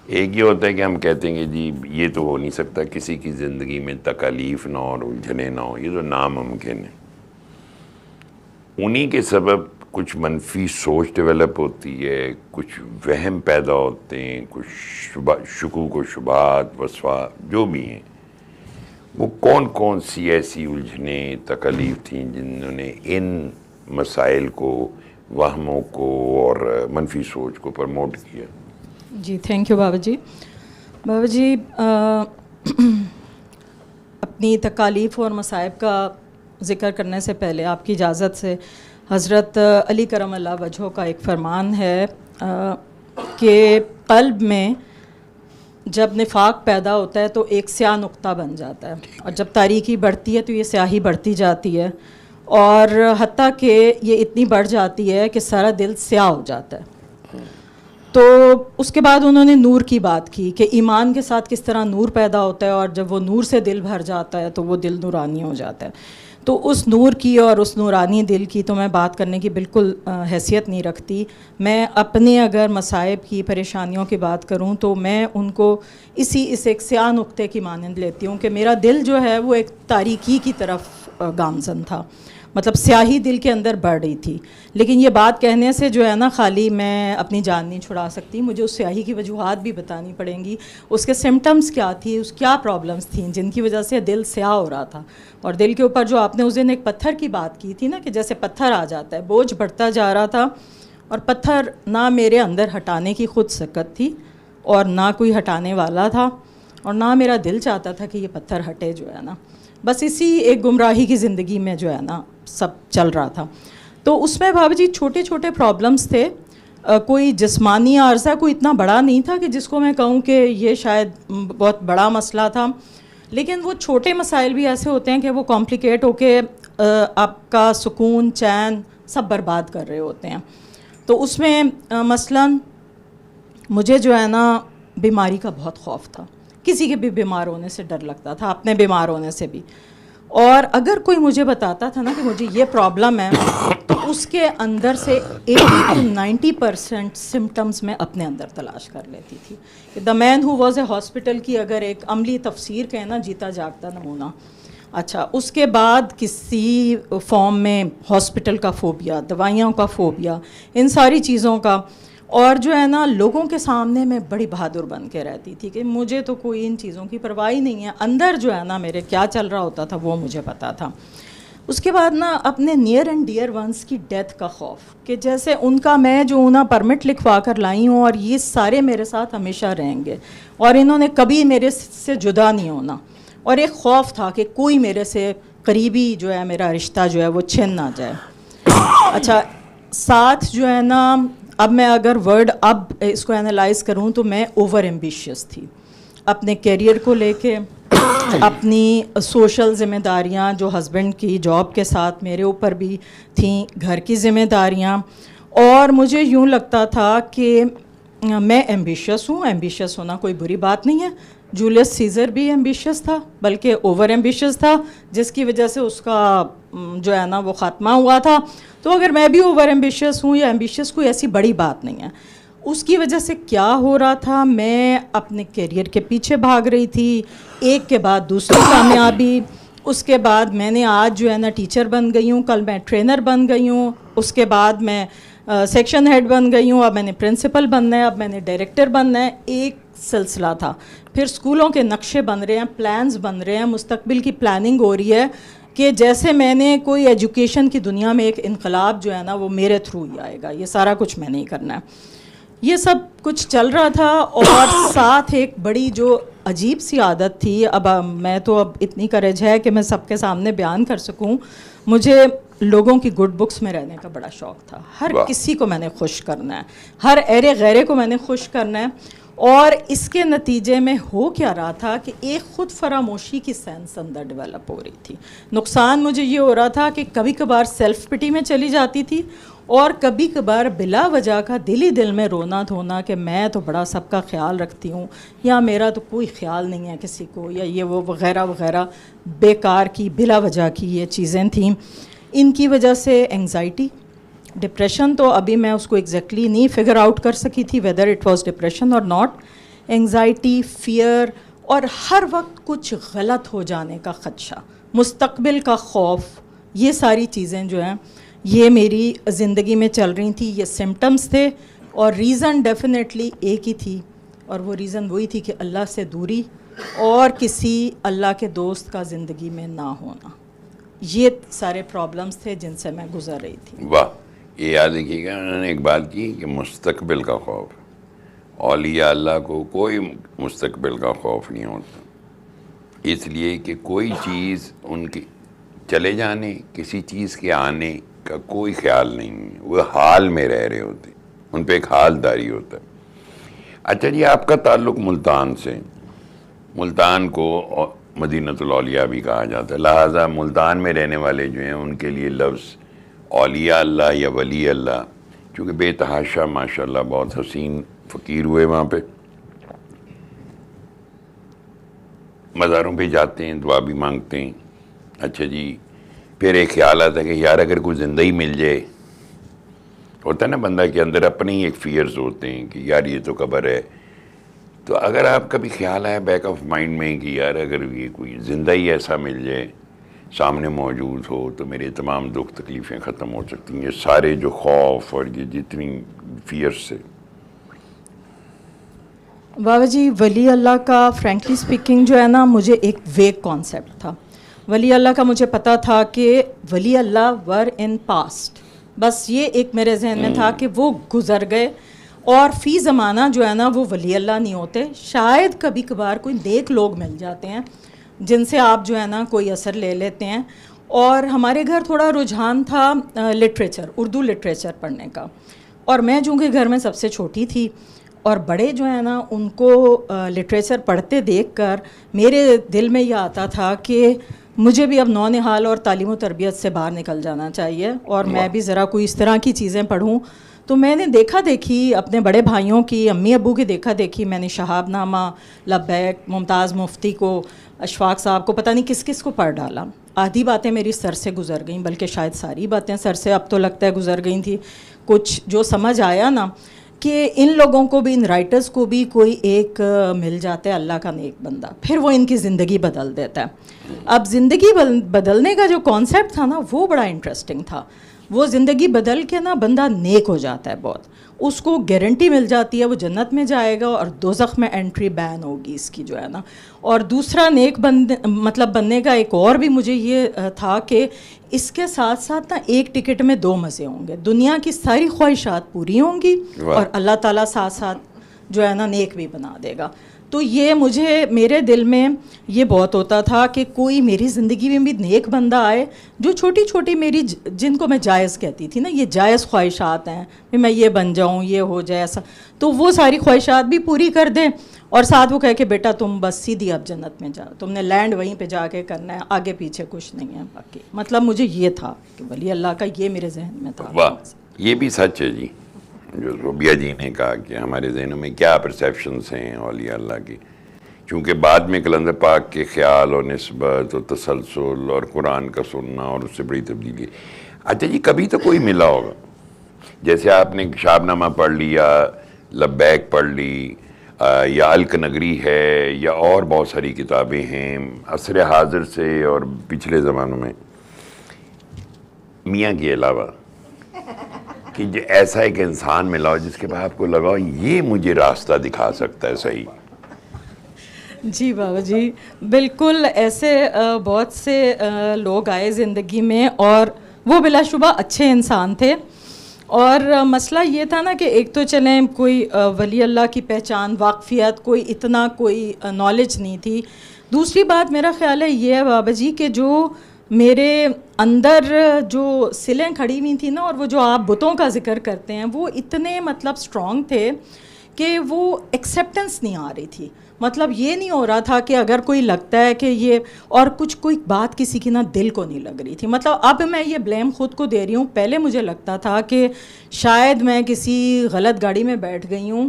ایک یہ ہوتا ہے کہ ہم کہتے ہیں کہ جی یہ تو ہو نہیں سکتا کسی کی زندگی میں تکالیف نہ ہو اور الجھنیں نہ ہو، یہ تو ناممکن ہے. انہی کے سبب کچھ منفی سوچ ڈیولپ ہوتی ہے، کچھ وہم پیدا ہوتے ہیں، کچھ شکوک و شبہات وسواس جو بھی ہیں. وہ کون کون سی ایسی الجھنیں تکالیف تھیں جنہوں نے ان مسائل کو، وہموں کو اور منفی سوچ کو پروموٹ کیا؟ جی تھینک یو بابا جی. بابا جی اپنی تکالیف اور مصائب کا ذکر کرنے سے پہلے آپ کی اجازت سے حضرت علی کرم اللہ وجہہ کا ایک فرمان ہے کہ قلب میں جب نفاق پیدا ہوتا ہے تو ایک سیاہ نقطہ بن جاتا ہے، اور جب تاریکی بڑھتی ہے تو یہ سیاہی بڑھتی جاتی ہے، اور حتیٰ کہ یہ اتنی بڑھ جاتی ہے کہ سارا دل سیاہ ہو جاتا ہے. تو اس کے بعد انہوں نے نور کی بات کی کہ ایمان کے ساتھ کس طرح نور پیدا ہوتا ہے، اور جب وہ نور سے دل بھر جاتا ہے تو وہ دل نورانی ہو جاتا ہے. تو اس نور کی اور اس نورانی دل کی تو میں بات کرنے کی بالکل حیثیت نہیں رکھتی. میں اپنے اگر مصائب کی، پریشانیوں کی بات کروں تو میں ان کو اس ایک سیاہ نقطے کی مانند لیتی ہوں کہ میرا دل جو ہے وہ ایک تاریکی کی طرف گامزن تھا، مطلب سیاہی دل کے اندر بڑھ رہی تھی. لیکن یہ بات کہنے سے جو ہے نا خالی میں اپنی جان نہیں چھڑا سکتی، مجھے اس سیاہی کی وجوہات بھی بتانی پڑیں گی، اس کے سمٹمز کیا تھی، اس کیا پرابلمس تھیں جن کی وجہ سے دل سیاہ ہو رہا تھا. اور دل کے اوپر جو آپ نے اس دن ایک پتھر کی بات کی تھی نا کہ جیسے پتھر آ جاتا ہے، بوجھ بڑھتا جا رہا تھا، اور پتھر نہ میرے اندر ہٹانے کی خود سکت تھی اور نہ کوئی ہٹانے والا تھا، اور نہ میرا دل چاہتا تھا کہ یہ پتھر ہٹے جو ہے نا. بس اسی ایک گمراہی کی زندگی میں جو ہے نا سب چل رہا تھا. تو اس میں بابا جی چھوٹے چھوٹے پرابلمس تھے، کوئی جسمانی عارضہ کوئی اتنا بڑا نہیں تھا کہ جس کو میں کہوں کہ یہ شاید بہت بڑا مسئلہ تھا، لیکن وہ چھوٹے مسائل بھی ایسے ہوتے ہیں کہ وہ کمپلیکیٹ ہو کے آپ کا سکون، چین سب برباد کر رہے ہوتے ہیں. تو اس میں مثلاً مجھے جو ہے نا بیماری کا بہت خوف تھا، کسی کے بھی بیمار ہونے سے ڈر لگتا تھا، اپنے بیمار ہونے سے بھی. اور اگر کوئی مجھے بتاتا تھا نا کہ مجھے یہ پرابلم ہے تو اس کے اندر سے 80 to 90% سمٹمز میں اپنے اندر تلاش کر لیتی تھی. دا مین ہو واز اے ہاسپٹل کی اگر ایک عملی تفسیر کہیں نا، جیتا جاگتا نمونہ. اچھا، اس کے بعد کسی فارم میں ہاسپٹل کا فوبیا، دوائیوں کا فوبیا، ان ساری چیزوں کا. اور جو ہے نا لوگوں کے سامنے میں بڑی بہادر بن کے رہتی تھی کہ مجھے تو کوئی ان چیزوں کی پرواہ ہی نہیں ہے، اندر جو ہے نا میرے کیا چل رہا ہوتا تھا وہ مجھے پتا تھا. اس کے بعد نا اپنے نیئر اینڈ ڈیئر ونس کی ڈیتھ کا خوف کہ جیسے ان کا میں جو نا پرمٹ لکھوا کر لائی ہوں اور یہ سارے میرے ساتھ ہمیشہ رہیں گے اور انہوں نے کبھی میرے سے جدا نہیں ہونا. اور ایک خوف تھا کہ کوئی میرے سے قریبی جو ہے میرا رشتہ جو ہے وہ چھن نہ جائے. اچھا، ساتھ جو ہے نا اب میں اگر ورڈ اب اس کو انالائز کروں تو میں اوور ایمبیشیس تھی اپنے کیریئر کو لے کے، اپنی سوشل ذمہ داریاں جو ہسبینڈ کی جاب کے ساتھ میرے اوپر بھی تھیں، گھر کی ذمہ داریاں. اور مجھے یوں لگتا تھا کہ میں ایمبیشیس ہوں، ایمبیشیس ہونا کوئی بری بات نہیں ہے. جولیس سیزر بھی ایمبیشیس تھا، بلکہ اوور ایمبیشیس تھا، جس کی وجہ سے اس کا جو ہے نا وہ خاتمہ ہوا تھا. تو اگر میں بھی اوور ایمبیشیس ہوں یا ایمبیشیس کوئی ایسی بڑی بات نہیں ہے. اس کی وجہ سے کیا ہو رہا تھا، میں اپنے کیریئر کے پیچھے بھاگ رہی تھی، ایک کے بعد دوسری کامیابی. اس کے بعد میں نے آج جو ہے نا ٹیچر بن گئی ہوں، کل میں ٹرینر بن گئی ہوں، اس کے بعد میں سیکشن ہیڈ بن گئی ہوں، اب میں نے پرنسپل بننا ہے، اب میں نے ڈائریکٹر بننا ہے. ایک سلسلہ تھا. پھر اسکولوں کے نقشے بن رہے ہیں، پلانز بن رہے ہیں، مستقبل کی پلاننگ ہو رہی ہے کہ جیسے میں نے کوئی ایجوکیشن کی دنیا میں ایک انقلاب جو ہے نا وہ میرے تھرو ہی آئے گا، یہ سارا کچھ میں نہیں کرنا ہے. یہ سب کچھ چل رہا تھا. اور ساتھ ایک بڑی جو عجیب سی عادت تھی، اب میں تو اب اتنی کریج ہے کہ میں سب کے سامنے بیان کر سکوں، مجھے لوگوں کی گڈ بکس میں رہنے کا بڑا شوق تھا. ہر کسی کو میں نے خوش کرنا ہے، ہر ایرے غیرے کو میں نے خوش کرنا ہے. اور اس کے نتیجے میں ہو کیا رہا تھا کہ ایک خود فراموشی کی سینس اندر ڈیولپ ہو رہی تھی. نقصان مجھے یہ ہو رہا تھا کہ کبھی کبھار سیلف پٹی میں چلی جاتی تھی، اور کبھی کبھار بلا وجہ کا دل ہی دل میں رونا دھونا کہ میں تو بڑا سب کا خیال رکھتی ہوں، یا میرا تو کوئی خیال نہیں ہے کسی کو، یا یہ وہ وغیرہ وغیرہ بیکار کی بلا وجہ کی یہ چیزیں تھیں. ان کی وجہ سے انگزائٹی، ڈپریشن تو ابھی میں اس کو ایگزیکٹلی نہیں فگر آؤٹ کر سکی تھی ویدر اٹ واز ڈپریشن اور ناٹ، انگزائٹی، فیئر اور ہر وقت کچھ غلط ہو جانے کا خدشہ، مستقبل کا خوف، یہ ساری چیزیں جو ہیں یہ میری زندگی میں چل رہی تھیں. یہ سمٹمز تھے اور ریزن ڈیفینیٹلی ایک ہی تھی، اور وہ ریزن وہی تھی کہ اللہ سے دوری اور کسی اللہ کے دوست کا زندگی میں نہ ہونا. یہ سارے پرابلمز تھے جن سے میں گزر رہی تھی. واہ، یہ یاد رکھیے گا انہوں نے ایک بات کی کہ مستقبل کا خوف. اولیاء اللہ کو کوئی مستقبل کا خوف نہیں ہوتا، اس لیے کہ کوئی چیز ان کی چلے جانے، کسی چیز کے آنے کا کوئی خیال نہیں ہے، وہ حال میں رہ رہے ہوتے، ان پہ ایک حال داری ہوتا ہے. اچھا جی، آپ کا تعلق ملتان سے، ملتان کو مدینۃ الاولیاء بھی کہا جاتا ہے، لہٰذا ملتان میں رہنے والے جو ہیں ان کے لیے لفظ اولیاء اللہ یا ولی اللہ، چونکہ بے تحاشا ماشاء اللہ بہت حسین فقیر ہوئے وہاں پہ، مزاروں پہ جاتے ہیں، دعا بھی مانگتے ہیں. اچھا جی، پھر ایک خیال آتا ہے کہ یار اگر کوئی زندہ ہی مل جائے، ہوتا ہے نا بندہ کے اندر اپنے ہی ایک فیئرز ہوتے ہیں کہ یار یہ تو قبر ہے. تو اگر آپ کبھی خیال آیا بیک آف مائنڈ میں کہ یار اگر یہ کوئی زندہ ہی ایسا مل جائے سامنے موجود ہو تو میرے تمام دکھ تکلیفیں ختم ہو سکتی ہیں، یہ سارے جو خوف اور یہ جتنی فیئرز سے. بابا جی، ولی اللہ کا فرینکلی سپیکنگ جو ہے نا، مجھے ایک ویگ کانسیپٹ تھا. ولی اللہ کا مجھے پتا تھا کہ ولی اللہ ور ان پاسٹ، بس یہ ایک میرے ذہن میں تھا کہ وہ گزر گئے، اور فی زمانہ جو ہے نا وہ ولی اللہ نہیں ہوتے. شاید کبھی کبھار کوئی نیک لوگ مل جاتے ہیں جن سے آپ جو ہے نا کوئی اثر لے لیتے ہیں. اور ہمارے گھر تھوڑا رجحان تھا لٹریچر، اردو لٹریچر پڑھنے کا، اور میں چونکہ گھر میں سب سے چھوٹی تھی، اور بڑے جو ہیں نا ان کو لٹریچر پڑھتے دیکھ کر میرے دل میں یہ آتا تھا کہ مجھے بھی اب نونہال اور تعلیم و تربیت سے باہر نکل جانا چاہیے، اور میں بھی ذرا کوئی اس طرح کی چیزیں پڑھوں. تو میں نے دیکھا دیکھی اپنے بڑے بھائیوں کی، امی ابو کی دیکھا دیکھی، میں نے شہاب نامہ، لبیک، ممتاز مفتی کو، اشفاق صاحب کو، پتہ نہیں کس کس کو پڑھ ڈالا. آدھی باتیں میری سر سے گزر گئیں، بلکہ شاید ساری باتیں سر سے اب تو لگتا ہے گزر گئی تھی. کچھ جو سمجھ آیا نا کہ ان لوگوں کو بھی، ان رائٹرز کو بھی کوئی ایک مل جاتا ہے اللہ کا نیک بندہ، پھر وہ ان کی زندگی بدل دیتا ہے. اب زندگی بدلنے کا جو کانسیپٹ تھا نا وہ بڑا انٹرسٹنگ تھا. وہ زندگی بدل کے نا بندہ نیک ہو جاتا ہے بہت، اس کو گارنٹی مل جاتی ہے وہ جنت میں جائے گا اور دوزخ میں انٹری بین ہوگی اس کی جو ہے نا. اور دوسرا نیک بننے کا ایک اور بھی مجھے یہ تھا کہ اس کے ساتھ ساتھ نا ایک ٹکٹ میں دو مزے ہوں گے، دنیا کی ساری خواہشات پوری ہوں گی اور اللہ تعالیٰ ساتھ ساتھ جو ہے نا نیک بھی بنا دے گا. تو یہ مجھے میرے دل میں یہ بہت ہوتا تھا کہ کوئی میری زندگی میں بھی نیک بندہ آئے جو چھوٹی چھوٹی میری، جن کو میں جائز کہتی تھی نا، یہ جائز خواہشات ہیں کہ میں یہ بن جاؤں، یہ ہو جائے ایسا، تو وہ ساری خواہشات بھی پوری کر دیں، اور ساتھ وہ کہے کہ بیٹا تم بس سیدھی اب جنت میں جاؤ، تم نے لینڈ وہیں پہ جا کے کرنا ہے، آگے پیچھے کچھ نہیں ہے باقی. مطلب مجھے یہ تھا کہ ولی اللہ کا یہ میرے ذہن میں تھا. واہ، یہ بھی سچ ہے جی جو روبیہ جی نے کہا کہ ہمارے ذہنوں میں کیا پرسیپشنس ہیں اولیاء اللہ کی، چونکہ بعد میں کلندر پاک کے خیال اور نسبت اور تسلسل اور قرآن کا سننا اور اس سے بڑی تبدیلی. اچھا جی، کبھی تو کوئی ملا ہوگا، جیسے آپ نے شہاب نامہ پڑھ لیا، لبیک پڑھ لی، یا الک نگری ہے، یا اور بہت ساری کتابیں ہیں عصر حاضر سے اور پچھلے زمانوں میں، میاں کے علاوہ کہ جو ایسا ایک انسان ملا ہو جس کے بعد آپ کو لگا ہو یہ مجھے راستہ دکھا سکتا ہے صحیح. جی بابا جی، بالکل ایسے بہت سے لوگ آئے زندگی میں، اور وہ بلا شبہ اچھے انسان تھے. اور مسئلہ یہ تھا نا کہ ایک تو چلیں کوئی ولی اللہ کی پہچان، واقفیت، کوئی اتنا کوئی نالج نہیں تھی. دوسری بات میرا خیال ہے یہ ہے بابا جی کہ جو میرے اندر جو سلیں کھڑی ہوئی تھیں نا، اور وہ جو آپ بتوں کا ذکر کرتے ہیں، وہ اتنے مطلب اسٹرانگ تھے کہ وہ ایکسیپٹنس نہیں آ رہی تھی. مطلب یہ نہیں ہو رہا تھا کہ اگر کوئی لگتا ہے کہ یہ، اور کچھ کوئی بات کسی کی نا دل کو نہیں لگ رہی تھی. مطلب اب میں یہ بلیم خود کو دے رہی ہوں، پہلے مجھے لگتا تھا کہ شاید میں کسی غلط گاڑی میں بیٹھ گئی ہوں.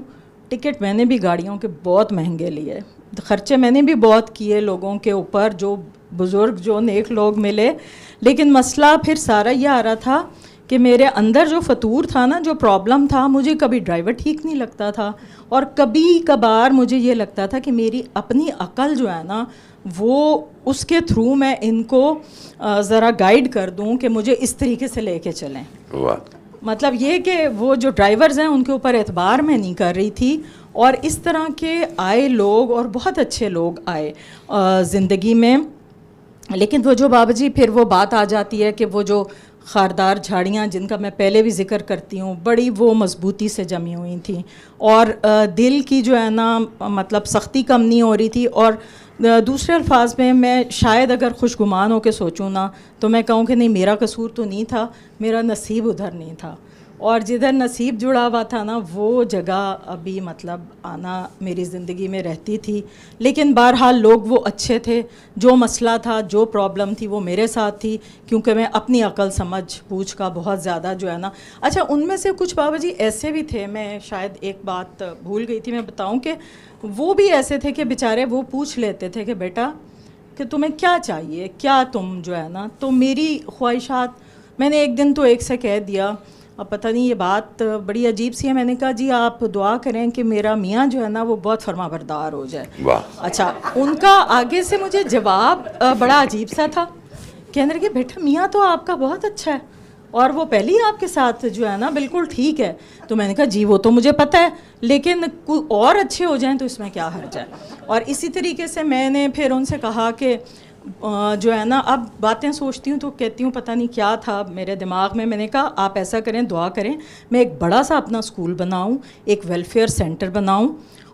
ٹکٹ میں نے بھی گاڑیوں کے بہت مہنگے لیے، خرچے میں نے بھی بہت کیے لوگوں کے اوپر، جو بزرگ جو نیک لوگ ملے، لیکن مسئلہ پھر سارا یہ آ رہا تھا کہ میرے اندر جو فطور تھا نا, جو پرابلم تھا, مجھے کبھی ڈرائیور ٹھیک نہیں لگتا تھا, اور کبھی کبھار مجھے یہ لگتا تھا کہ میری اپنی عقل جو ہے نا وہ اس کے تھرو میں ان کو ذرا گائیڈ کر دوں کہ مجھے اس طریقے سے لے کے چلیں. مطلب یہ کہ وہ جو ڈرائیورز ہیں ان کے اوپر اعتبار میں نہیں کر رہی تھی, اور اس طرح کے آئے لوگ اور بہت اچھے لوگ آئے زندگی میں. لیکن وہ جو بابا جی پھر وہ بات آ جاتی ہے کہ وہ جو خاردار جھاڑیاں جن کا میں پہلے بھی ذکر کرتی ہوں, بڑی وہ مضبوطی سے جمی ہوئی تھیں, اور دل کی جو ہے نا مطلب سختی کم نہیں ہو رہی تھی. اور دوسرے الفاظ میں شاید اگر خوشگمان ہو کے سوچوں نا تو میں کہوں کہ نہیں, میرا قصور تو نہیں تھا, میرا نصیب ادھر نہیں تھا, اور جدھر نصیب جڑا ہوا تھا نا وہ جگہ ابھی مطلب آنا میری زندگی میں رہتی تھی. لیکن بہرحال لوگ وہ اچھے تھے, جو مسئلہ تھا, جو پرابلم تھی وہ میرے ساتھ تھی, کیونکہ میں اپنی عقل سمجھ بوجھ کا بہت زیادہ جو ہے نا. اچھا, ان میں سے کچھ بابا جی ایسے بھی تھے, میں شاید ایک بات بھول گئی تھی میں بتاؤں, کہ وہ بھی ایسے تھے کہ بیچارے وہ پوچھ لیتے تھے کہ بیٹا کہ تمہیں کیا چاہیے, کیا تم جو ہے نا. تو میری خواہشات, میں نے ایک دن تو ایک سے کہہ دیا, اب پتہ نہیں یہ بات بڑی عجیب سی ہے, میں نے کہا جی آپ دعا کریں کہ میرا میاں جو ہے نا وہ بہت فرما بردار ہو جائے. اچھا, ان کا آگے سے مجھے جواب بڑا عجیب سا تھا, کہنے لگے بیٹا میاں تو آپ کا بہت اچھا ہے, اور وہ پہلے ہی آپ کے ساتھ جو ہے نا بالکل ٹھیک ہے. تو میں نے کہا جی وہ تو مجھے پتہ ہے, لیکن کوئی اور اچھے ہو جائیں تو اس میں کیا حرج ہے. اور اسی طریقے سے میں نے پھر ان سے کہا کہ جو ہے نا, اب باتیں سوچتی ہوں تو کہتی ہوں پتہ نہیں کیا تھا میرے دماغ میں. میں نے کہا آپ ایسا کریں, دعا کریں, میں ایک بڑا سا اپنا اسکول بناؤں, ایک ویلفیئر سینٹر بناؤں,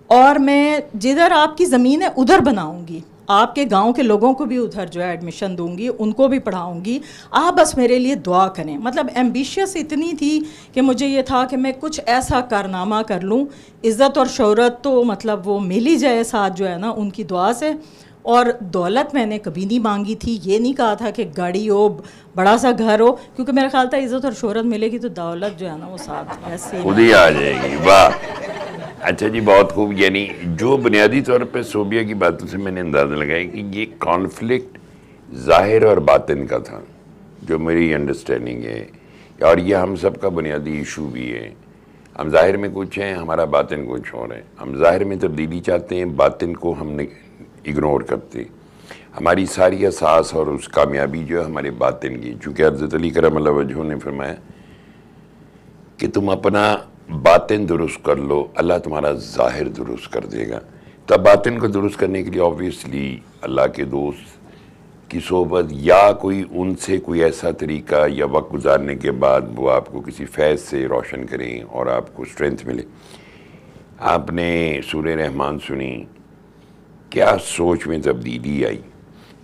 اور میں جدھر آپ کی زمین ہے ادھر بناؤں گی, آپ کے گاؤں کے لوگوں کو بھی ادھر جو ہے ایڈمیشن دوں گی, ان کو بھی پڑھاؤں گی, آپ بس میرے لیے دعا کریں. مطلب ایمبیشیس اتنی تھی کہ مجھے یہ تھا کہ میں کچھ ایسا کارنامہ کر لوں, عزت اور شہرت تو مطلب وہ مل ہی جائے ساتھ جو ہے نا ان کی دعا سے. اور دولت میں نے کبھی نہیں مانگی تھی, یہ نہیں کہا تھا کہ گاڑی ہو, بڑا سا گھر ہو, کیونکہ میرا خیال تھا عزت اور شہرت ملے گی تو دولت جو ہے نا وہ ساتھ ایسے خود ہی آ جائے گی. واہ, اچھا جی, بہت خوب. یعنی جو بنیادی طور پہ صوبیہ کی باتوں سے میں نے اندازہ لگایا کہ یہ کانفلکٹ ظاہر اور باطن کا تھا, جو میری انڈرسٹینڈنگ ہے, اور یہ ہم سب کا بنیادی ایشو بھی ہے. ہم ظاہر میں کچھ ہیں, ہمارا باطن کچھ اور ہے. ہم ظاہر میں تبدیلی چاہتے ہیں, باطن کو ہم نے اگنور کرتے. ہماری ساری اساس اور اس کامیابی جو ہے ہمارے باطن کی, چونکہ حضرت علی کرم اللہ وجہہ نے فرمایا کہ تم اپنا باطن درست کر لو, اللہ تمہارا ظاہر درست کر دے گا. تو باطن کو درست کرنے کے لیے آبویسلی اللہ کے دوست کی صحبت, یا کوئی ان سے کوئی ایسا طریقہ یا وقت گزارنے کے بعد وہ آپ کو کسی فیض سے روشن کریں اور آپ کو اسٹرینتھ ملے. آپ نے سورہ رحمان سنی, کیا سوچ میں تبدیلی آئی,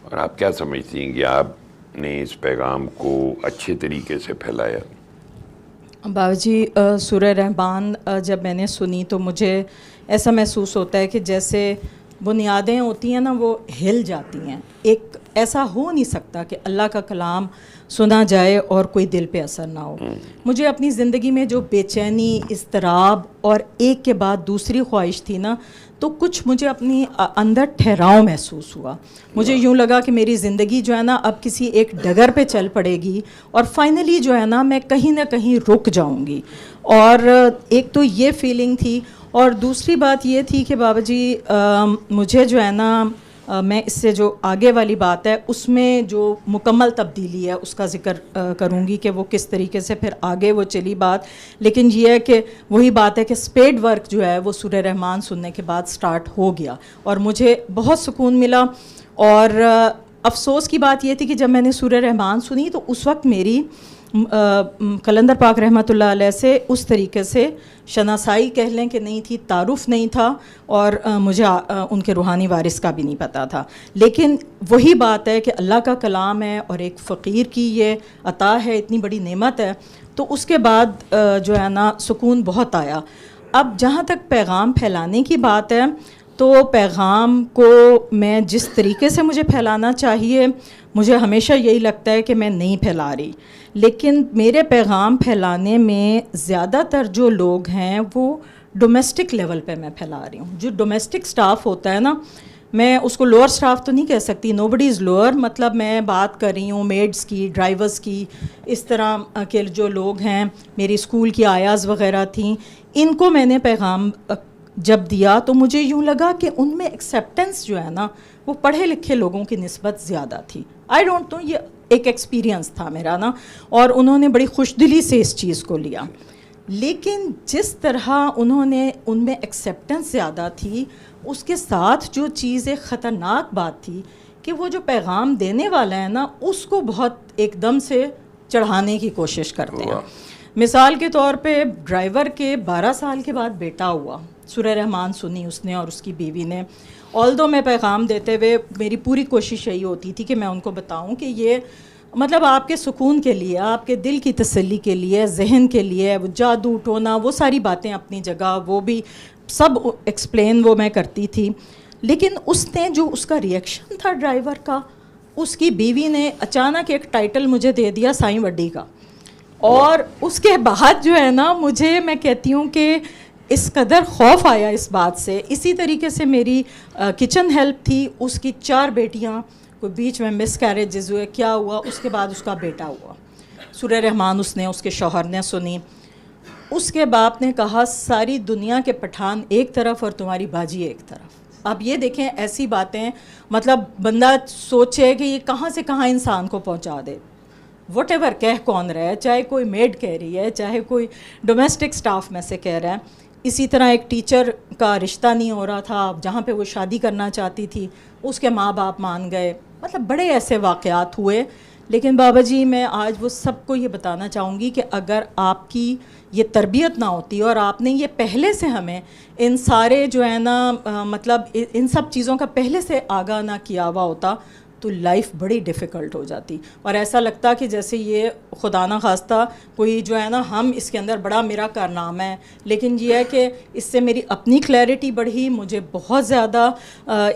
اور آپ کیا سمجھتی ہیں کہ آپ نے اس پیغام کو اچھے طریقے سے پھیلایا؟ بابا جی سورہ رحمان جب میں نے سنی تو مجھے ایسا محسوس ہوتا ہے کہ جیسے بنیادیں ہوتی ہیں نا وہ ہل جاتی ہیں. ایک ایسا ہو نہیں سکتا کہ اللہ کا کلام سنا جائے اور کوئی دل پہ اثر نہ ہو. مجھے اپنی زندگی میں جو بے چینی, اضطراب اور ایک کے بعد دوسری خواہش تھی نا, تو کچھ مجھے اپنی اندر ٹھہراؤ محسوس ہوا. مجھے یوں لگا کہ میری زندگی جو ہے نا اب کسی ایک ڈگر پہ چل پڑے گی, اور فائنلی جو ہے نا میں کہیں نہ کہیں رک جاؤں گی. اور ایک تو یہ فیلنگ تھی, اور دوسری بات یہ تھی کہ بابا جی مجھے جو ہے نا میں اس سے جو آگے والی بات ہے اس میں جو مکمل تبدیلی ہے اس کا ذکر کروں گی کہ وہ کس طریقے سے پھر آگے وہ چلی بات. لیکن یہ ہے کہ وہی بات ہے کہ اسپیڈ ورک جو ہے وہ سورہ رحمان سننے کے بعد سٹارٹ ہو گیا, اور مجھے بہت سکون ملا. اور افسوس کی بات یہ تھی کہ جب میں نے سورہ رحمان سنی تو اس وقت میری قلندر پاک رحمۃ اللہ علیہ سے اس طریقے سے شناسائی کہہ لیں کہ نہیں تھی, تعارف نہیں تھا, اور مجھے ان کے روحانی وارث کا بھی نہیں پتہ تھا. لیکن وہی بات ہے کہ اللہ کا کلام ہے اور ایک فقیر کی یہ عطا ہے, اتنی بڑی نعمت ہے, تو اس کے بعد جو ہے نا سکون بہت آیا. اب جہاں تک پیغام پھیلانے کی بات ہے تو پیغام کو میں جس طریقے سے مجھے پھیلانا چاہیے مجھے ہمیشہ یہی لگتا ہے کہ میں نہیں پھیلا رہی. لیکن میرے پیغام پھیلانے میں زیادہ تر جو لوگ ہیں وہ ڈومیسٹک لیول پہ میں پھیلا رہی ہوں. جو ڈومیسٹک سٹاف ہوتا ہے نا, میں اس کو لوور اسٹاف تو نہیں کہہ سکتی, نو بڈی از لوور, مطلب میں بات کر رہی ہوں میڈس کی, ڈرائیورس کی, اس طرح کے جو لوگ ہیں, میری اسکول کی آیاز وغیرہ تھیں, ان کو میں نے پیغام جب دیا تو مجھے یوں لگا کہ ان میں ایکسیپٹنس جو ہے نا وہ پڑھے لکھے لوگوں کی نسبت زیادہ تھی. آئی ڈونٹ نو, یہ ایک ایکسپیرینس تھا میرا نا, اور انہوں نے بڑی خوش دلی سے اس چیز کو لیا. لیکن جس طرح انہوں نے ان میں ایکسیپٹنس زیادہ تھی, اس کے ساتھ جو چیز ایک خطرناک بات تھی کہ وہ جو پیغام دینے والا ہے نا اس کو بہت ایک دم سے چڑھانے کی کوشش کرتے ہیں. مثال کے طور پہ ڈرائیور کے 12 سال کے بعد بیٹا ہوا, سورہ رحمان سنی اس نے اور اس کی بیوی نے. آلدو میں پیغام دیتے ہوئے میری پوری کوشش یہی ہوتی تھی کہ میں ان کو بتاؤں کہ یہ مطلب آپ کے سکون کے لیے, آپ کے دل کی تسلی کے لیے, ذہن کے لیے, وہ جادو ٹونا وہ ساری باتیں اپنی جگہ, وہ بھی سب ایکسپلین وہ میں کرتی تھی. لیکن اس نے جو اس کا ریئیکشن تھا ڈرائیور کا, اس کی بیوی نے اچانک ایک ٹائٹل مجھے دے دیا سائیں وڈی کا, اور اس کے بعد جو ہے نا مجھے, میں کہتی ہوں کہ اس قدر خوف آیا اس بات سے. اسی طریقے سے میری کچن ہیلپ تھی, اس کی 4 بیٹیاں, کوئی بیچ میں مس کیریجز ہوئے, کیا ہوا, اس کے بعد اس کا بیٹا ہوا. سورہ رحمان اس نے, اس کے شوہر نے سنی. اس کے باپ نے کہا ساری دنیا کے پٹھان ایک طرف اور تمہاری باجی ایک طرف. اب یہ دیکھیں ایسی باتیں, مطلب بندہ سوچے کہ یہ کہاں سے کہاں انسان کو پہنچا دے. وٹ ایور کہہ کون رہا ہے, چاہے کوئی میڈ کہہ رہی ہے, چاہے کوئی ڈومیسٹک سٹاف میں سے کہہ رہا ہے. اسی طرح ایک ٹیچر کا رشتہ نہیں ہو رہا تھا جہاں پہ وہ شادی کرنا چاہتی تھی, اس کے ماں باپ مان گئے. مطلب بڑے ایسے واقعات ہوئے. لیکن بابا جی میں آج وہ سب کو یہ بتانا چاہوں گی کہ اگر آپ کی یہ تربیت نہ ہوتی اور آپ نے یہ پہلے سے ہمیں ان سارے جو ہے نا مطلب ان سب چیزوں کا پہلے سے آگاہ نہ کیا ہوا ہوتا تو لائف بڑی ڈیفیکلٹ ہو جاتی, اور ایسا لگتا کہ جیسے یہ خدا نہ خواستہ کوئی جو ہے نا ہم اس کے اندر بڑا میرا کارنامہ ہے. لیکن یہ ہے کہ اس سے میری اپنی کلیئرٹی بڑھی, مجھے بہت زیادہ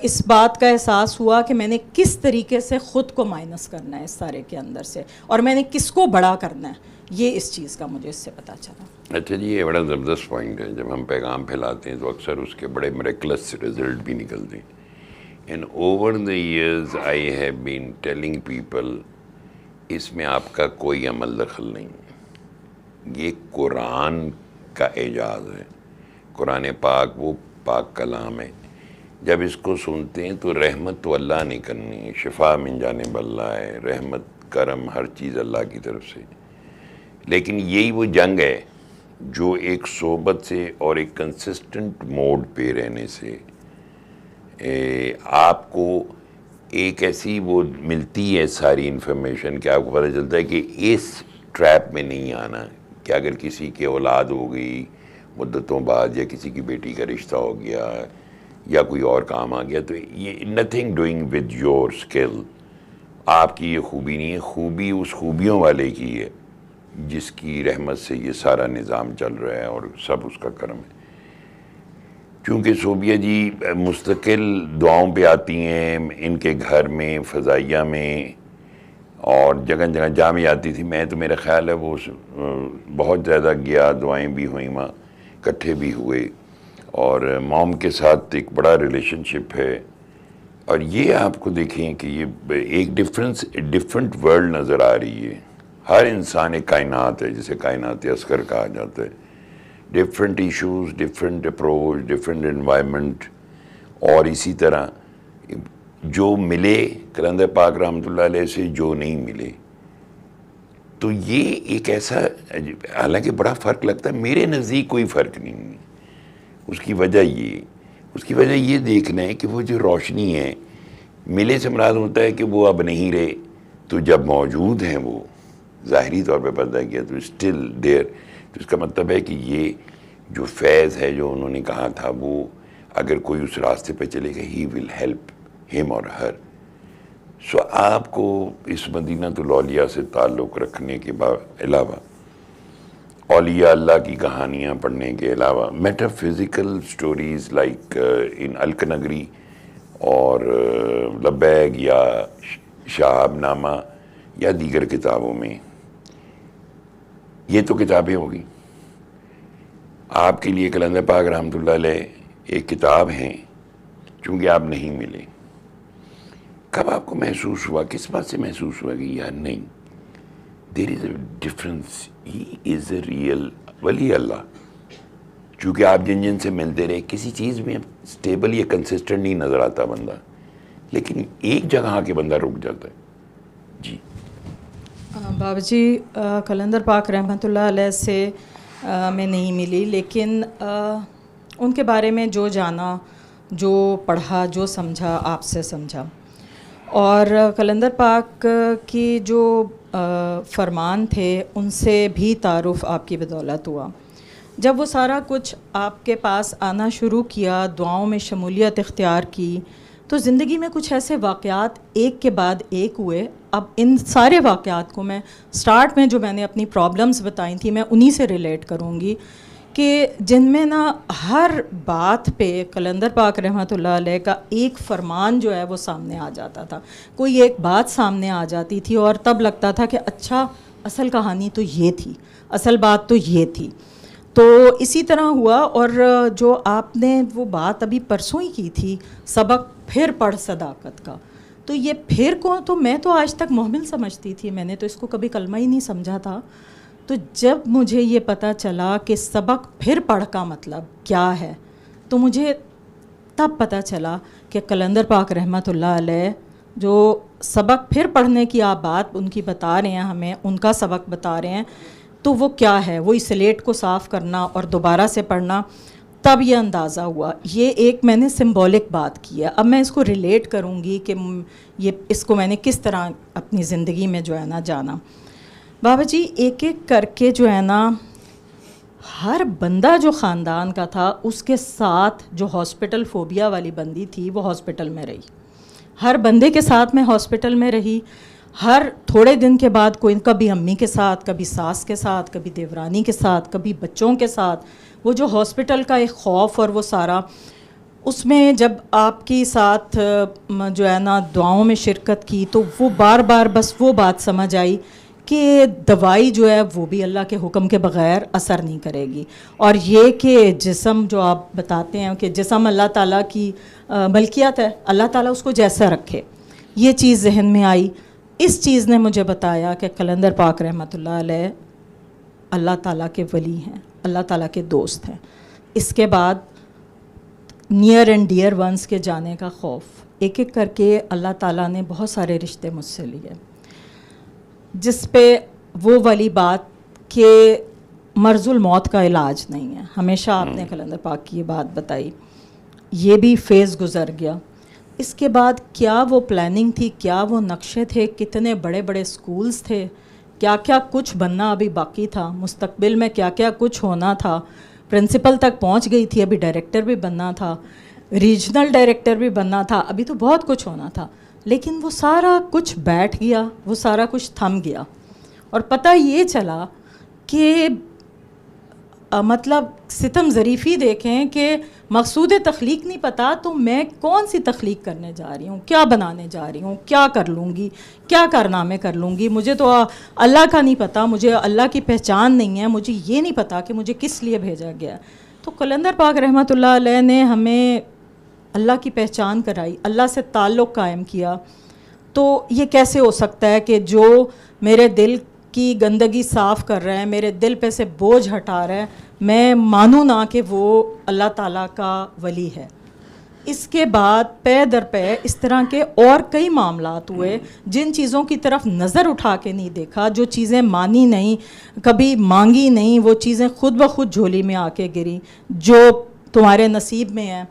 اس بات کا احساس ہوا کہ میں نے کس طریقے سے خود کو مائنس کرنا ہے اس سارے کے اندر سے, اور میں نے کس کو بڑا کرنا ہے, یہ اس چیز کا مجھے اس سے پتہ چلا. اچھا جی, یہ بڑا زبردست پوائنٹ ہے. جب ہم پیغام پھیلاتے ہیں تو اکثر اس کے بڑے میریکلس رزلٹ بھی نکلتے ہیں. And over the years I have been telling people اس میں آپ کا کوئی عمل دخل نہیں, یہ قرآن کا اعجاز ہے. قرآن پاک وہ پاک کلام ہے. جب اس کو سنتے ہیں تو رحمت تو اللہ نے کرنی ہے, شفا من جانب اللہ ہے, رحمت کرم ہر چیز اللہ کی طرف سے. لیکن یہی وہ جنگ ہے جو ایک صحبت سے اور ایک کنسسٹنٹ موڈ پہ رہنے سے آپ کو ایک ایسی وہ ملتی ہے ساری انفارمیشن کہ آپ کو پتہ چلتا ہے کہ اس ٹریپ میں نہیں آنا, کہ اگر کسی کی اولاد ہو گئی مدتوں بعد, یا کسی کی بیٹی کا رشتہ ہو گیا, یا کوئی اور کام آ گیا, تو یہ nothing doing with your skill. آپ کی یہ خوبی نہیں ہے, خوبی اس خوبیوں والے کی ہے جس کی رحمت سے یہ سارا نظام چل رہا ہے اور سب اس کا کرم ہے. چونکہ صوبیہ جی مستقل دعاؤں پہ آتی ہیں ان کے گھر میں, فضائیہ میں, اور جگہ جگہ جامع آتی تھی. میں تو میرا خیال ہے وہ بہت زیادہ گیا, دعائیں بھی ہوئیں وہاں, اکٹھے بھی ہوئے, اور موم کے ساتھ ایک بڑا ریلیشن شپ ہے. اور یہ آپ کو دیکھیں کہ یہ ایک ڈفرینٹ ورلڈ نظر آ رہی ہے. ہر انسان ایک کائنات ہے, جسے کائنات اصغر کہا جاتا ہے. Different issues, different approach, different environment. اور اسی طرح جو ملے کلندر پاک رحمۃ اللہ علیہ سے, جو نہیں ملے. تو یہ ایک ایسا, حالانکہ بڑا فرق لگتا ہے, میرے نزدیک کوئی فرق نہیں ہے. اس کی وجہ یہ دیکھنا ہے کہ وہ جو روشنی ہے, ملے سے مراد ہوتا ہے کہ وہ اب نہیں رہے, تو جب موجود ہیں وہ ظاہری طور پہ پتہ کیا تو اسٹل دیر. تو اس کا مطلب ہے کہ یہ جو فیض ہے جو انہوں نے کہا تھا, وہ اگر کوئی اس راستے پہ چلے گا, ہی ول ہیلپ ہم اور ہر. سو آپ کو اس مدینہ الاولیاء سے تعلق رکھنے کے علاوہ, اولیاء اللہ کی کہانیاں پڑھنے کے علاوہ, میٹا فزیکل سٹوریز لائک ان الکنگری اور لبیک یا شہاب نامہ یا دیگر کتابوں میں, یہ تو کتابیں ہوگی. آپ کے لیے کلندر پاک رحمۃ اللہ علیہ ایک کتاب ہیں چونکہ آپ نہیں ملے. کب آپ کو محسوس ہوا, کس بات سے محسوس ہوا کہ یار نہیں, دیر از a difference, he is a real ولی اللہ. چونکہ آپ جن جن سے ملتے رہے, کسی چیز میں اسٹیبل یا کنسسٹنٹ نہیں نظر آتا بندہ, لیکن ایک جگہ آ کے بندہ رک جاتا ہے. جی بابا جی, قلندر پاک رحمۃ اللہ علیہ سے میں نہیں ملی, لیکن ان کے بارے میں جو جانا, جو پڑھا, جو سمجھا, آپ سے سمجھا. اور قلندر پاک کی جو فرمان تھے ان سے بھی تعارف آپ کی بدولت ہوا. جب وہ سارا کچھ آپ کے پاس آنا شروع کیا, دعاؤں میں شمولیت اختیار کی, تو زندگی میں کچھ ایسے واقعات ایک کے بعد ایک ہوئے. اب ان سارے واقعات کو میں سٹارٹ میں جو میں نے اپنی پرابلمز بتائی تھیں میں انہی سے ریلیٹ کروں گی, کہ جن میں نا ہر بات پہ قلندر پاک رحمۃ اللہ علیہ کا ایک فرمان جو ہے وہ سامنے آ جاتا تھا. کوئی ایک بات سامنے آ جاتی تھی اور تب لگتا تھا کہ اچھا اصل کہانی تو یہ تھی, اصل بات تو یہ تھی. تو اسی طرح ہوا. اور جو آپ نے وہ بات ابھی پرسوں ہی کی تھی, سبق پھر پڑھ صداقت کا, تو یہ پھر کو تو میں تو آج تک محمل سمجھتی تھی, میں نے تو اس کو کبھی کلمہ ہی نہیں سمجھا تھا. تو جب مجھے یہ پتہ چلا کہ سبق پھر پڑھ کا مطلب کیا ہے, تو مجھے تب پتہ چلا کہ قلندر پاک رحمۃ اللہ علیہ جو سبق پھر پڑھنے کی آپ بات ان کی بتا رہے ہیں, ہمیں ان کا سبق بتا رہے ہیں, تو وہ کیا ہے, وہ اس سلیٹ کو صاف کرنا اور دوبارہ سے پڑھنا. تب یہ اندازہ ہوا. یہ ایک میں نے سمبولک بات کی ہے. اب میں اس کو ریلیٹ کروں گی کہ یہ اس کو میں نے کس طرح اپنی زندگی میں جو ہے نا جانا. بابا جی, ایک ایک کر کے جو ہے نا ہر بندہ جو خاندان کا تھا اس کے ساتھ جو ہاسپٹل فوبیا والی بندی تھی وہ ہاسپٹل میں رہی. ہر بندے کے ساتھ میں ہاسپٹل میں رہی. ہر تھوڑے دن کے بعد کوئی کبھی امی کے ساتھ, کبھی ساس کے ساتھ, کبھی دیورانی کے ساتھ, کبھی بچوں کے ساتھ. وہ جو ہاسپٹل کا ایک خوف اور وہ سارا, اس میں جب آپ کی ساتھ جو ہے نا دعاؤں میں شرکت کی تو وہ بار بار بس وہ بات سمجھ آئی کہ دوائی جو ہے وہ بھی اللہ کے حکم کے بغیر اثر نہیں کرے گی. اور یہ کہ جسم جو آپ بتاتے ہیں کہ جسم اللہ تعالیٰ کی ملکیت ہے, اللہ تعالیٰ اس کو جیسا رکھے, یہ چیز ذہن میں آئی. اس چیز نے مجھے بتایا کہ قلندر پاک رحمۃ اللہ علیہ اللہ تعالیٰ کے ولی ہیں, اللہ تعالیٰ کے دوست ہیں. اس کے بعد نیئر اینڈ ڈیئر ونس کے جانے کا خوف, ایک ایک کر کے اللہ تعالیٰ نے بہت سارے رشتے مجھ سے لیے, جس پہ وہ والی بات کہ مرض الموت کا علاج نہیں ہے. ہمیشہ آپ نے قلندر پاک کی یہ بات بتائی, یہ بھی فیز گزر گیا. اس کے بعد کیا وہ پلاننگ تھی, کیا وہ نقشے تھے, کتنے بڑے بڑے سکولز تھے, کیا کیا کچھ بننا ابھی باقی تھا, مستقبل میں کیا کیا کچھ ہونا تھا. پرنسپل تک پہنچ گئی تھی, ابھی ڈائریکٹر بھی بننا تھا, ریجنل ڈائریکٹر بھی بننا تھا, ابھی تو بہت کچھ ہونا تھا. لیکن وہ سارا کچھ بیٹھ گیا, وہ سارا کچھ تھم گیا. اور پتہ یہ چلا کہ مطلب ستم ظریفی دیکھیں کہ مقصود تخلیق نہیں پتہ تو میں کون سی تخلیق کرنے جا رہی ہوں, کیا بنانے جا رہی ہوں, کیا کر لوں گی, کیا کارنامے کر لوں گی. مجھے تو اللہ کا نہیں پتہ, مجھے اللہ کی پہچان نہیں ہے, مجھے یہ نہیں پتہ کہ مجھے کس لیے بھیجا گیا. تو قلندر پاک رحمۃ اللہ علیہ نے ہمیں اللہ کی پہچان کرائی, اللہ سے تعلق قائم کیا. تو یہ کیسے ہو سکتا ہے کہ جو میرے دل کی گندگی صاف کر رہا ہے, میرے دل پہ سے بوجھ ہٹا رہا ہے, میں مانوں نہ کہ وہ اللہ تعالیٰ کا ولی ہے. اس کے بعد پے در پے اس طرح کے اور کئی معاملات ہوئے جن چیزوں کی طرف نظر اٹھا کے نہیں دیکھا, جو چیزیں مانی نہیں, کبھی مانگی نہیں, وہ چیزیں خود بخود جھولی میں آ کے گری. جو تمہارے نصیب میں ہے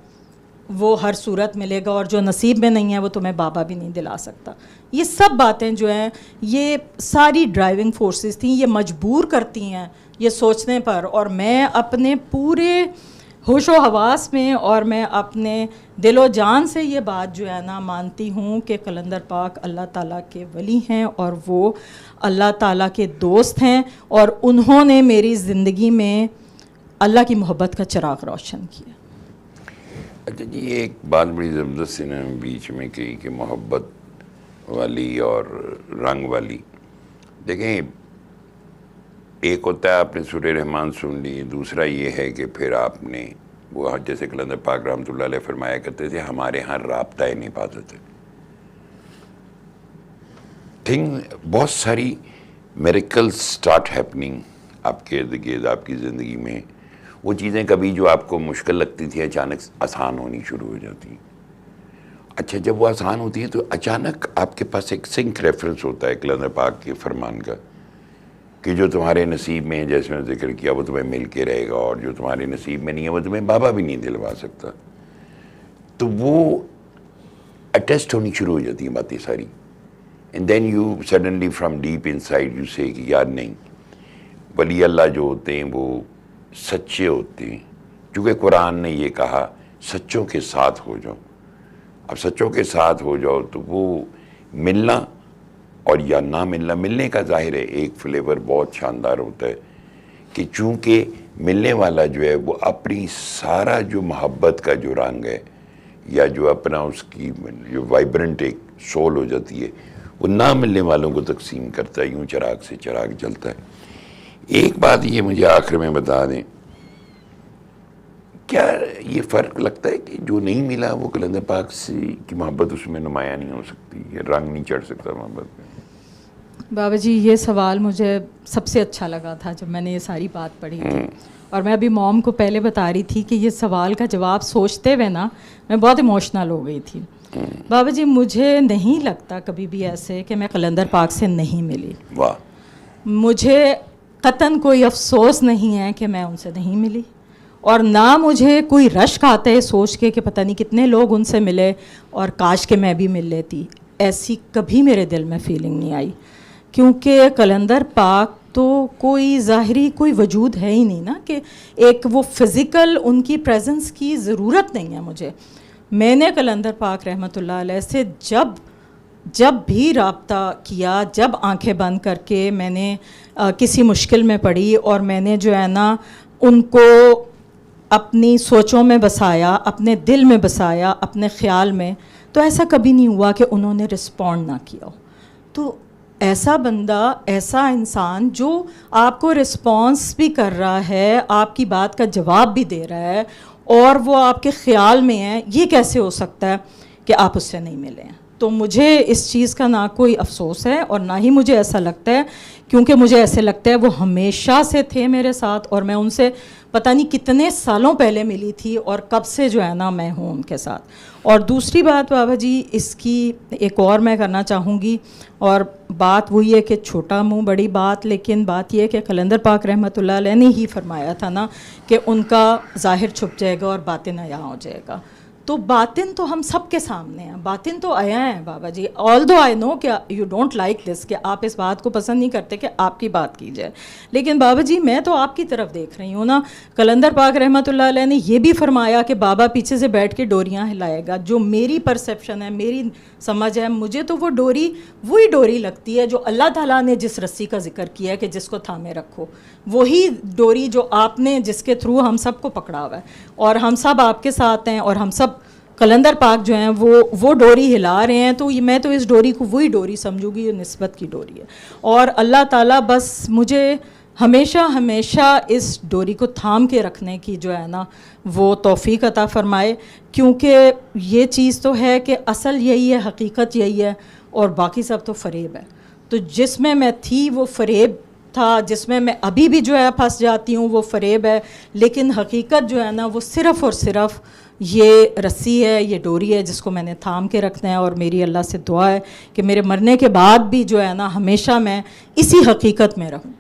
وہ ہر صورت ملے گا, اور جو نصیب میں نہیں ہے وہ تمہیں بابا بھی نہیں دلا سکتا. یہ سب باتیں جو ہیں یہ ساری ڈرائیونگ فورسز تھیں, یہ مجبور کرتی ہیں یہ سوچنے پر. اور میں اپنے پورے ہوش و حواس میں اور میں اپنے دل و جان سے یہ بات جو ہے نا مانتی ہوں کہ قلندر پاک اللہ تعالیٰ کے ولی ہیں اور وہ اللہ تعالیٰ کے دوست ہیں, اور انہوں نے میری زندگی میں اللہ کی محبت کا چراغ روشن کیا. اچھا جی, ایک بات بڑی زبردست سے نا بیچ میں کہی کہ محبت والی اور رنگ والی. دیکھیں, ایک ہوتا ہے آپ نے سورہ رحمان سن لی, دوسرا یہ ہے کہ پھر آپ نے وہ جیسے کلندر پاک رحمۃ اللہ علیہ فرمایا کرتے تھے ہمارے ہاں رابطہ نہیں پاتے تھے. بہت ساری میریکل سٹارٹ ہیپننگ آپ کے ارد گرد آپ کی زندگی میں. وہ چیزیں کبھی جو آپ کو مشکل لگتی تھی اچانک آسان ہونی شروع ہو جاتی. اچھا جب وہ آسان ہوتی ہیں تو اچانک آپ کے پاس ایک سنک ریفرنس ہوتا ہے کلندر پاک کے فرمان کا کہ جو تمہارے نصیب میں ہے، جیسے میں نے ذکر کیا، وہ تمہیں مل کے رہے گا، اور جو تمہارے نصیب میں نہیں ہے وہ تمہیں بابا بھی نہیں دلوا سکتا. تو وہ اٹیسٹ ہونی شروع ہو جاتی ہیں باتیں ساری. And then you suddenly from deep inside you say کہ یار نہیں، ولی اللہ جو ہوتے ہیں وہ سچے ہوتے ہیں، چونکہ قرآن نے یہ کہا سچوں کے ساتھ ہو جاؤ. اب سچوں کے ساتھ ہو جاؤ تو وہ ملنا اور یا نہ ملنا، ملنے کا ظاہر ہے ایک فلیور بہت شاندار ہوتا ہے کہ چونکہ ملنے والا جو ہے وہ اپنی سارا جو محبت کا جو رنگ ہے یا جو اپنا اس کی جو وائبرنٹ ایک سول ہو جاتی ہے وہ نہ ملنے والوں کو تقسیم کرتا ہے. یوں چراغ سے چراغ جلتا ہے. ایک بات یہ مجھے آخر میں بتا دیں، کیا یہ فرق لگتا ہے کہ جو نہیں ملا وہ کلندر پاک سے کی محبت اس میں نمایاں نہیں ہو سکتی، یہ رنگ نہیں چڑھ سکتا محبت میں؟ بابا جی یہ سوال مجھے سب سے اچھا لگا تھا جب میں نے یہ ساری بات پڑھی تھی، اور میں ابھی موم کو پہلے بتا رہی تھی کہ یہ سوال کا جواب سوچتے ہوئے نا میں بہت ایموشنل ہو گئی تھی. بابا جی مجھے نہیں لگتا کبھی بھی ایسے کہ میں کلندر پاک سے نہیں ملی. واہ. مجھے قطعاً کوئی افسوس نہیں ہے کہ میں ان سے نہیں ملی، اور نہ مجھے کوئی رشک آتا ہے سوچ کے کہ پتہ نہیں کتنے لوگ ان سے ملے اور کاش کہ میں بھی مل لیتی. ایسی کبھی میرے دل میں فیلنگ نہیں آئی، کیونکہ کلندر پاک تو کوئی ظاہری کوئی وجود ہے ہی نہیں نا کہ ایک وہ فزیکل ان کی پریزنس کی ضرورت نہیں ہے مجھے. میں نے کلندر پاک رحمۃ اللہ علیہ سے جب بھی رابطہ کیا، جب آنکھیں بند کر کے میں نے کسی مشکل میں پڑی اور میں نے جو ہے نا ان کو اپنی سوچوں میں بسایا، اپنے دل میں بسایا، اپنے خیال میں، تو ایسا کبھی نہیں ہوا کہ انہوں نے رسپونڈ نہ کیا ہو. تو ایسا بندہ، ایسا انسان جو آپ کو رسپانس بھی کر رہا ہے، آپ کی بات کا جواب بھی دے رہا ہے اور وہ آپ کے خیال میں ہے، یہ کیسے ہو سکتا ہے کہ آپ اس سے نہیں ملے ہیں؟ تو مجھے اس چیز کا نہ کوئی افسوس ہے اور نہ ہی مجھے ایسا لگتا ہے، کیونکہ مجھے ایسے لگتا ہے وہ ہمیشہ سے تھے میرے ساتھ، اور میں ان سے پتہ نہیں کتنے سالوں پہلے ملی تھی اور کب سے جو ہے نا میں ہوں ان کے ساتھ. اور دوسری بات بابا جی اس کی ایک اور میں کرنا چاہوں گی، اور بات وہی ہے کہ چھوٹا منہ بڑی بات، لیکن بات یہ ہے کہ کلندر پاک رحمۃ اللہ علیہ نے ہی فرمایا تھا نا کہ ان کا ظاہر چھپ جائے گا اور باطن عیاں ہو جائے گا. تو باطن تو ہم سب کے سامنے ہیں، باطن تو عیاں ہیں بابا جی. آلدو آئی نو کہ یو ڈونٹ لائک دس، کہ آپ اس بات کو پسند نہیں کرتے کہ آپ کی بات کی جائے، لیکن بابا جی میں تو آپ کی طرف دیکھ رہی ہوں نا. کلندر پاک رحمۃ اللہ علیہ نے یہ بھی فرمایا کہ بابا پیچھے سے بیٹھ کے ڈوریاں ہلائے گا. جو میری پرسیپشن ہے، میری سمجھ ہے، مجھے تو وہ ڈوری وہی ڈوری لگتی ہے جو اللہ تعالیٰ نے جس رسی کا ذکر کیا ہے کہ جس کو تھامے رکھو، وہی ڈوری جو آپ نے جس کے تھرو ہم سب کو پکڑا ہوا ہے، اور ہم سب آپ کے ساتھ ہیں اور ہم سب کلندر پاک جو ہیں وہ ڈوری ہلا رہے ہیں. تو میں تو اس ڈوری کو وہی ڈوری سمجھوں گی، یہ نسبت کی ڈوری ہے. اور اللہ تعالیٰ بس مجھے ہمیشہ اس ڈوری کو تھام کے رکھنے کی جو ہے نا وہ توفیق عطا فرمائے، کیونکہ یہ چیز تو ہے کہ اصل یہی ہے، حقیقت یہی ہے، اور باقی سب تو فریب ہے. تو جس میں تھی وہ فریب تھا، جس میں ابھی بھی جو ہے پھنس جاتی ہوں وہ فریب ہے، لیکن حقیقت جو ہے نا وہ صرف اور صرف یہ رسی ہے، یہ ڈوری ہے جس کو میں نے تھام کے رکھنا ہے. اور میری اللہ سے دعا ہے کہ میرے مرنے کے بعد بھی جو ہے نا ہمیشہ میں اسی حقیقت میں رہوں.